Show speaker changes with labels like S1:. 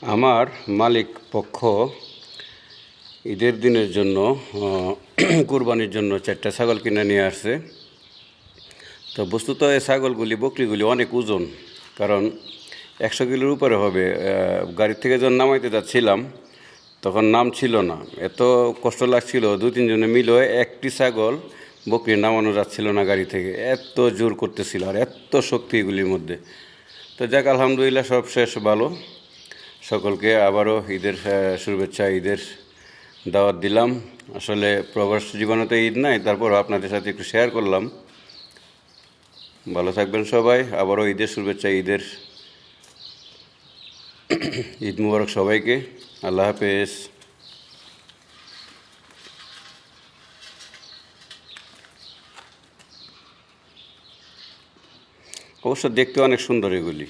S1: আমার মালিক পক্ষ ঈদের দিনের জন্য কুরবানির জন্য 4টা ছাগল কিনে নিয়ে আসছে। তো বস্তুত এই ছাগলগুলি বকরিগুলি অনেক ওজন, কারণ 100 কিলোর উপরে হবে। গাড়ি থেকে যখন নামাইতে যাচ্ছিলাম তখন নাম ছিল না, এত কষ্ট লাগছিল। 2-3 জনে মিলে একটি ছাগল বকরি নামানো যাচ্ছিল না গাড়ি থেকে, এত জোর করতেছিল আর এত শক্তি এগুলির মধ্যে। তো যাক, আলহামদুলিল্লাহ সব শেষ ভালো। সকলকে আবারও ঈদের শুভেচ্ছা, ঈদের দাওয়াত দিলাম। আসলে প্রবাস জীবনে তো ঈদ নাই, তারপর আপনাদের সাথে একটু শেয়ার করলাম। ভালো থাকবেন সবাই। আবারও ঈদের শুভেচ্ছা, ঈদ মুবারক সবাইকে। আল্লাহ হাফেজ। অবশ্য দেখতে অনেক সুন্দর এগুলি।